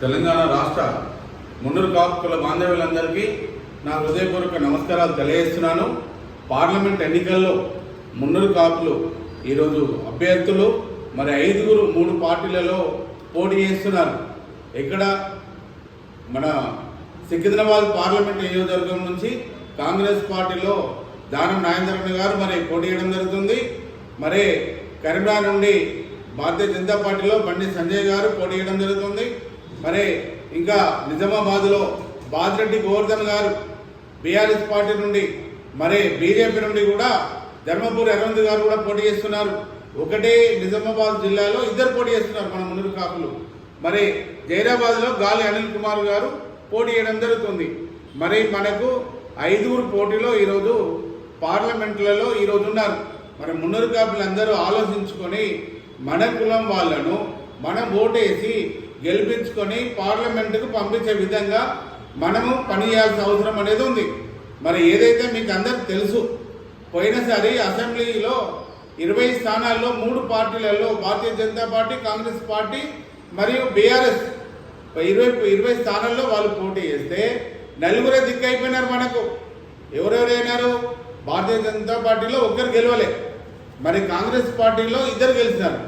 తెలంగాణ రాష్ట్ర మున్నూరు కాపుల బాంధవ్యులందరికీ నా హృదయపూర్వక నమస్కారాలు తెలియజేస్తున్నాను. పార్లమెంట్ ఎన్నికల్లో మున్నూరు కాపులు ఈరోజు అభ్యర్థులు మరి 5 3 పార్టీలలో పోటీ చేస్తున్నారు. ఇక్కడ మన సికింద్రాబాద్ పార్లమెంట్ నియోజకవర్గం నుంచి కాంగ్రెస్ పార్టీలో దానం నాగేంద్రన్న గారు మరి పోటీ చేయడం జరుగుతుంది. మరి కరీంనగర్ నుండి భారతీయ జనతా పార్టీలో బండి సంజయ్ గారు పోటీ చేయడం జరుగుతుంది. మరి ఇంకా నిజామాబాద్లో బాజిరెడ్డి గోవర్ధన్ గారు బీఆర్ఎస్ పార్టీ నుండి మరి బీజేపీ నుండి కూడా ధర్మపురి అరవింద్ గారు కూడా పోటీ చేస్తున్నారు. ఒకటే నిజామాబాద్ జిల్లాలో 2 పోటీ చేస్తున్నారు మన మున్నూరు కాపులు. మరి జైరాబాద్లో గాలి అనిల్ కుమార్ గారు పోటీ చేయడం జరుగుతుంది. మరి మనకు 5 పోటీలో ఈరోజు పార్లమెంట్లలో ఈరోజు ఉన్నారు. మరి మున్నూరు కాపులు అందరూ ఆలోచించుకొని మన కులం వాళ్ళను మనం ఓటేసి గెలిపించుకొని పార్లమెంటుకు పంపించే విధంగా మనము పనిచేయాల్సిన అవసరం అనేది ఉంది. మరి ఏదైతే మీకు అందరికి తెలుసు, పోయినసారి అసెంబ్లీలో 20 స్థానాల్లో 3 పార్టీలలో భారతీయ జనతా పార్టీ, కాంగ్రెస్ పార్టీ మరియు బీఆర్ఎస్ 20 స్థానాల్లో వాళ్ళు పోటీ చేస్తే 4 దిక్కైపోయినారు. మనకు ఎవరెవరైనారు? భారతీయ జనతా పార్టీలో 1 గెలవలే. మరి కాంగ్రెస్ పార్టీలో 2 గెలిచినారు.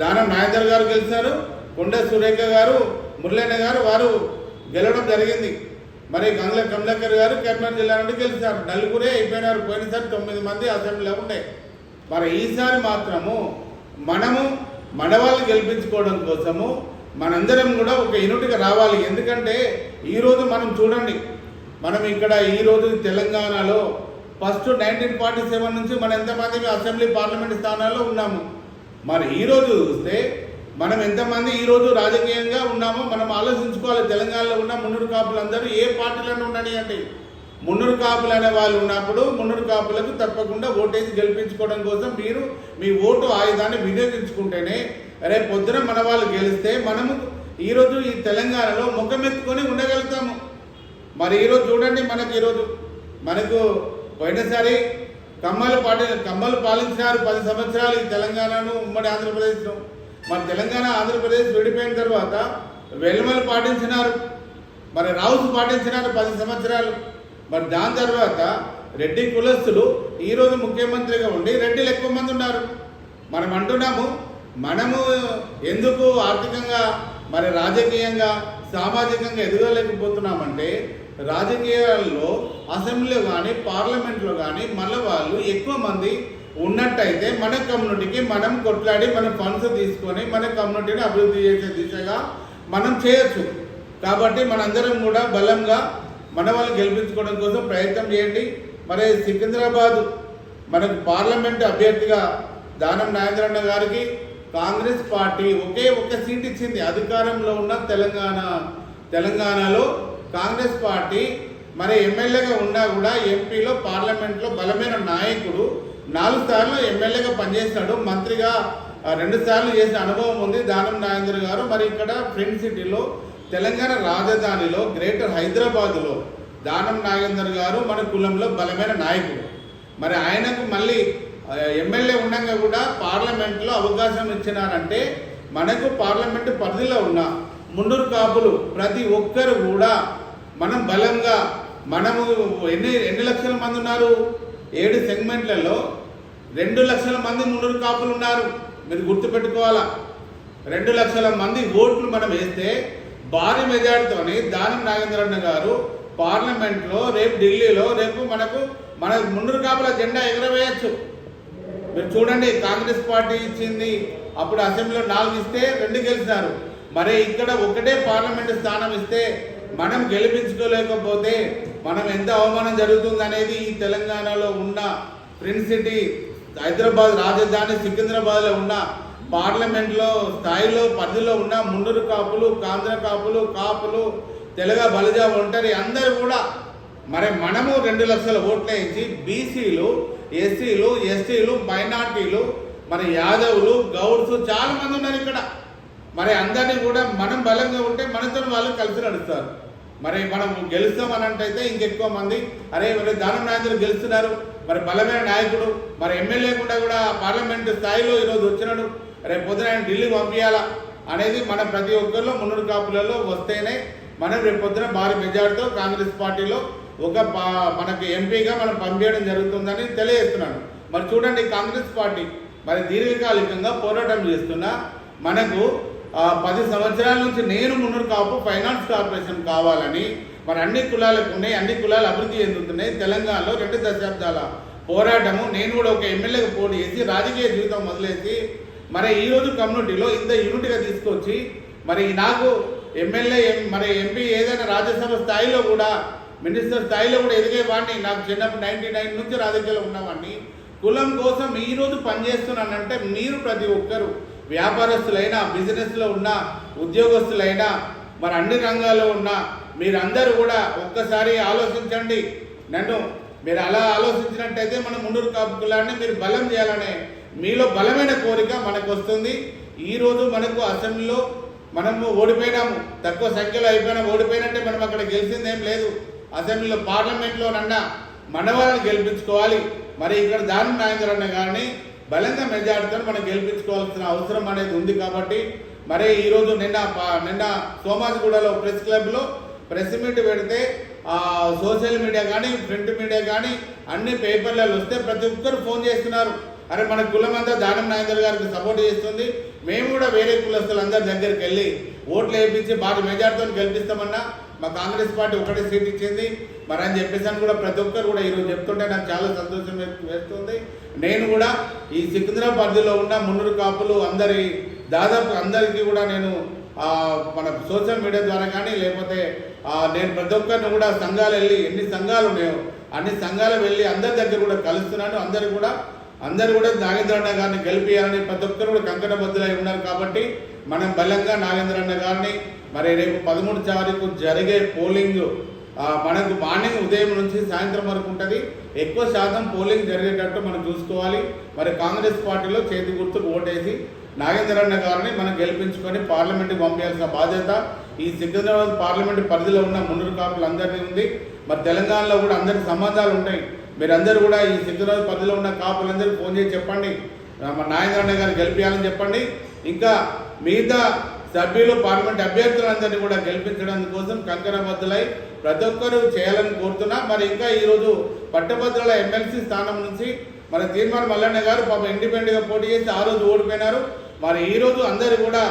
దానం నాగేంద్ర గారు గెలిచారు, కొండ సురేఖ గారు, మురళీన్న గారు వారు గెలవడం జరిగింది. మరి గంగ్ల కమలాకర్ గారు కరీంనగర్ జిల్లా నుండి గెలిచారు. 4 అయిపోయినారు. పోయినసారి 9 మంది అసెంబ్లీలో ఉండే. మరి ఈసారి మాత్రము మనము మన వాళ్ళు గెలిపించుకోవడం కోసము మనందరం కూడా ఒక యూనిట్గా రావాలి. ఎందుకంటే ఈరోజు మనం చూడండి, మనం ఇక్కడ ఈరోజు తెలంగాణలో ఫస్ట్ 1947 నుంచి మనం ఎంతమంది అసెంబ్లీ పార్లమెంట్ స్థానాల్లో ఉన్నాము. మరి ఈరోజు చూస్తే మనం ఎంతమంది ఈరోజు రాజకీయంగా ఉన్నామో మనం ఆలోచించుకోవాలి. తెలంగాణలో ఉన్న మున్నూరు కాపులందరూ ఏ పార్టీలను ఉండని అంటే మున్నూరు కాపులు అనే వాళ్ళు ఉన్నప్పుడు మున్నూరు కాపులకు తప్పకుండా ఓటేసి గెలిపించుకోవడం కోసం మీరు మీ ఓటు ఆయుధాన్ని వినియోగించుకుంటేనే రేపు పొద్దున మన వాళ్ళు గెలిస్తే మనము ఈరోజు ఈ తెలంగాణలో ముఖమెత్తుకొని ఉండగలుగుతాము. మరి ఈరోజు చూడండి, మనకు పోయినసారి కమ్మలు పాలించినారు 10 సంవత్సరాలు ఈ తెలంగాణను, ఉమ్మడి ఆంధ్రప్రదేశ్లో. మరి తెలంగాణ ఆంధ్రప్రదేశ్ విడిపోయిన తర్వాత వెల్మలు పాటించినారు, మరి రౌస్ పాటించినారు 10 సంవత్సరాలు. మరి దాని తర్వాత రెడ్డి కులస్తులు ఈరోజు ముఖ్యమంత్రిగా ఉండి రెడ్డిలు ఎక్కువ మంది ఉన్నారు. మనం అంటున్నాము, మనము ఎందుకు ఆర్థికంగా మరి రాజకీయంగా సామాజికంగా ఎదగలేకపోతున్నామంటే రాజకీయాల్లో అసెంబ్లీలో కానీ పార్లమెంట్లో కానీ మళ్ళీ వాళ్ళు ఎక్కువ మంది ఉన్నట్టయితే మన కమ్యూనిటీకి మనం కొట్లాడి మన ఫండ్స్ తీసుకొని మన కమ్యూనిటీని అభివృద్ధి చేసే దిశగా మనం చేయొచ్చు. కాబట్టి మనందరం కూడా బలంగా మన వాళ్ళు గెలిపించుకోవడం కోసం ప్రయత్నం చేయండి. మరి సికింద్రాబాద్ మనకు పార్లమెంట్ అభ్యర్థిగా దానం నాగేంద్రన్న గారికి కాంగ్రెస్ పార్టీ ఒక్క సీట్ ఇచ్చింది. అధికారంలో ఉన్న తెలంగాణలో కాంగ్రెస్ పార్టీ మరి ఎమ్మెల్యేగా ఉన్నా కూడా ఎంపీలో పార్లమెంట్లో బలమైన నాయకుడు. 4 సార్లు ఎమ్మెల్యేగా పనిచేశాడు, మంత్రిగా 2 సార్లు చేసిన అనుభవం ఉంది దానం నాగేంద్ర గారు. మరి ఇక్కడ ఫ్రెండ్ సిటీలో తెలంగాణ రాజధానిలో గ్రేటర్ హైదరాబాదులో దానం నాగేంద్ర గారు మన కులంలో బలమైన నాయకుడు. మరి ఆయనకు మళ్ళీ ఎమ్మెల్యే ఉండగా కూడా పార్లమెంట్లో అవకాశం ఇచ్చినారంటే మనకు పార్లమెంటు పరిధిలో ఉన్న మున్నూరు కాపులు ప్రతి ఒక్కరు కూడా మనం బలంగా మనము ఎన్ని లక్షల మంది ఉన్నారు? 7 సెగ్మెంట్లలో 2 లక్షల మంది మున్నూరు కాపులు ఉన్నారు. మీరు గుర్తుపెట్టుకోవాలా, 2 లక్షల మంది ఓట్లు మనం వేస్తే భారీ మెజార్టీతోని దానం నాగేంద్రన్న గారు పార్లమెంట్లో రేపు ఢిల్లీలో మన మున్నూరు కాపుల జెండా ఎగరవేయచ్చు. మీరు చూడండి, కాంగ్రెస్ పార్టీ ఇచ్చింది అప్పుడు అసెంబ్లీలో 4 ఇస్తే 2 గెలిచినారు. మరి ఇక్కడ ఒకటే పార్లమెంట్ స్థానం ఇస్తే మనం గెలిపించుకోలేకపోతే మనం ఎంత అవమానం జరుగుతుంది అనేది ఈ తెలంగాణలో ఉన్న ఫ్రెండ్ సిటీ హైదరాబాద్ రాజధాని సికింద్రాబాద్లో ఉన్న పార్లమెంట్లో స్థాయిలో పరిధిలో ఉన్న మున్నూరు కాపులు, కాంధ్ర కాపులు, తెలగ, బలిజ, ఒంటరి అందరూ కూడా మరి మనము 2 లక్షల ఓట్లు ఇచ్చి బీసీలు, ఎస్సీలు, ఎస్టీలు, మైనార్టీలు, మరి యాదవులు, గౌడ్స్ చాలా మంది ఉన్నారు ఇక్కడ. మరి అందరినీ కూడా మనం బలంగా ఉంటే మనతో వాళ్ళు కలిసి నడుస్తారు. మరి మనం గెలుస్తామనంటైతే ఇంకెక్కువ మంది దానం నాయకులు గెలుస్తున్నారు. మరి బలమైన నాయకుడు, మరి ఎమ్మెల్యే కూడా పార్లమెంటు స్థాయిలో ఈరోజు వచ్చినాడు. రేపు పొద్దున ఆయన ఢిల్లీ పంపించాలా. అనేది మన ప్రతి ఒక్కరిలో మున్నూరు కాపులలో వస్తేనే మనం రేపు పొద్దున భారీ మెజార్టీతో కాంగ్రెస్ పార్టీలో మనకి ఎంపీగా మనం పంపించడం జరుగుతుందని తెలియజేస్తున్నాను. మరి చూడండి, కాంగ్రెస్ పార్టీ మరి దీర్ఘకాలికంగా పోరాటం చేస్తున్నా మనకు 10 సంవత్సరాల నుంచి నేను మున్నూరు కాపు ఫైనాన్స్ కార్పొరేషన్ కావాలని మరి అన్ని కులాలకు ఉన్నాయి, అన్ని కులాలు అభివృద్ధి చెందుతున్నాయి. తెలంగాణలో 2 దశాబ్దాల పోరాటము, నేను కూడా ఒక ఎమ్మెల్యేగా పోటీ చేసి రాజకీయ జీవితం మొదలేసి మరి ఈరోజు కమ్యూనిటీలో ఇంత యూనిట్గా తీసుకొచ్చి మరి నాకు ఎమ్మెల్యే మరి ఎంపీ ఏదైనా రాజ్యసభ స్థాయిలో కూడా మినిస్టర్ స్థాయిలో కూడా ఎదిగేవాడిని. నాకు చిన్నప్పుడు 99 నుంచి రాజకీయాల్లో ఉన్నవాడిని. కులం కోసం ఈరోజు పనిచేస్తున్నానంటే మీరు ప్రతి ఒక్కరు వ్యాపారస్తులైనా, బిజినెస్లో ఉన్న ఉద్యోగస్తులైనా, మరి అన్ని రంగాల్లో ఉన్న మీరందరూ కూడా ఒక్కసారి ఆలోచించండి. మీరు అలా ఆలోచించినట్టయితే మన మున్నూరు కాపు కులాన్ని మీరు బలం చేయాలనే మీలో బలమైన కోరిక మనకు వస్తుంది. ఈరోజు మనకు అసెంబ్లీలో మనము ఓడిపోయినాము, తక్కువ సంఖ్యలో ఓడిపోయినట్టే మనం అక్కడ గెలిచిందేం లేదు. అసెంబ్లీలో పార్లమెంట్లో మన వాళ్ళని గెలిపించుకోవాలి. మరి ఇక్కడ దానం నాగేంద్ర అన్న గారిని బలంగా మెజార్టీతో మనం గెలిపించుకోవాల్సిన అవసరం అనేది ఉంది. కాబట్టి మరి ఈరోజు నిన్న సోమాజిగూడలో ప్రెస్ క్లబ్లో ప్రెస్ మీట్ పెడితే సోషల్ మీడియా కానీ ప్రింట్ మీడియా కానీ అన్ని పేపర్లలో వస్తే ప్రతి ఒక్కరు ఫోన్ చేస్తున్నారు. అరే మన కులం అంతా దానం నాగేంద్ర గారికి సపోర్ట్ చేస్తుంది, మేము కూడా వేరే కులస్తులందరి దగ్గరికి వెళ్ళి ఓట్లు వేయించి భారీ మెజార్టీతో గెలిపిస్తామన్నా మా కాంగ్రెస్ పార్టీ ఒకటే సీట్ ఇచ్చింది మరి అని చెప్పేసి కూడా ప్రతి ఒక్కరు కూడా ఈరోజు చెప్తుంటే నాకు చాలా సంతోషం వేస్తుంది. నేను కూడా ఈ సికింద్రాబాద్లో ఉన్న మున్నూరు కాపులు దాదాపు అందరికీ కూడా నేను మన సోషల్ మీడియా ద్వారా కానీ లేకపోతే నేను ప్రతి ఒక్కరిని కూడా సంఘాలు వెళ్ళి ఎన్ని సంఘాలు ఉన్నాయో అన్ని సంఘాలు వెళ్ళి అందరి దగ్గర కూడా కలుస్తున్నాను. అందరూ కూడా నాగేంద్ర అన్న గారిని గెలిపియాలని ప్రతి ఒక్కరు కూడా కంకణబద్దులై ఉన్నారు. కాబట్టి మనం బలంగా నాగేంద్ర అన్న గారిని మరి రేపు 13 తారీఖు జరిగే పోలింగ్ మనకు మార్నింగ్ ఉదయం నుంచి సాయంత్రం వరకు ఉంటుంది. ఎక్కువ శాతం పోలింగ్ జరిగేటట్టు మనం చూసుకోవాలి. మరి కాంగ్రెస్ పార్టీలో చేతి గుర్తుకు ఓటేసి నాగేంద్ర అన్న గారిని మనం గెలిపించుకొని పార్లమెంట్కి పంపించాల్సిన బాధ్యత ఈ సికింద్రాబాద్ పార్లమెంట్ పరిధిలో ఉన్న మున్నూరు కాపులందరినీ ఉంది. మరి తెలంగాణలో కూడా అందరి సంబంధాలు ఉంటాయి. మీరందరూ కూడా ఈ సికింద్రాబాద్ పరిధిలో ఉన్న కాపులందరూ ఫోన్ చేసి చెప్పండి, నాగేంద్ర అన్న గారిని గెలిపించాలని చెప్పండి. ఇంకా మిగతా సభ్యులు పార్లమెంట్ అభ్యర్థులందరినీ కూడా గెలిపించడం కోసం కంకణబద్దులై ప్రతి ఒక్కరూ చేయాలని కోరుతున్నా. మరి ఇంకా ఈరోజు పట్టభద్రుల ఎమ్మెల్సీ స్థానం నుంచి మరి తీర్మానం మల్లన్న గారు ఇండిపెండెంట్గా పోటీ చేసి ఆ రోజు ఓడిపోయినారు. మరి ఈరోజు అందరూ కూడా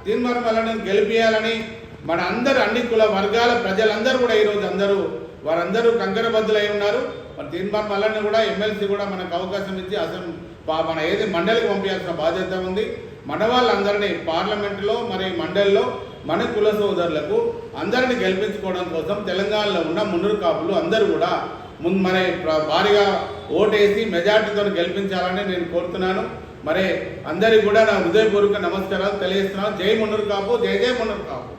తీర్మానం మల్లన్నను గెలిపించాలని మన అన్ని కుల వర్గాల ప్రజలందరూ కూడా ఈరోజు వారందరూ కంకణబద్దులై ఉన్నారు. మరి తీర్మానం మల్లన్న కూడా ఎమ్మెల్సీ కూడా మనకు అవకాశం ఇచ్చి మన ఏది మండలికి పంపించాల్సిన బాధ్యత ఉంది. మన వాళ్ళందరినీ పార్లమెంటులో మరి మండలిలో మన కుల సోదరులకు అందరినీ గెలిపించుకోవడం కోసం తెలంగాణలో ఉన్న మున్నూరు కాపులు అందరూ కూడా మరి భారీగా ఓటేసి మెజార్టీతో గెలిపించాలని నేను కోరుతున్నాను. మరి అందరికీ కూడా నా హృదయపూర్వక నమస్కారాలు తెలియజేస్తున్నాను. జై మున్నూరు కాపు, జై జై మున్నూరు కాపు.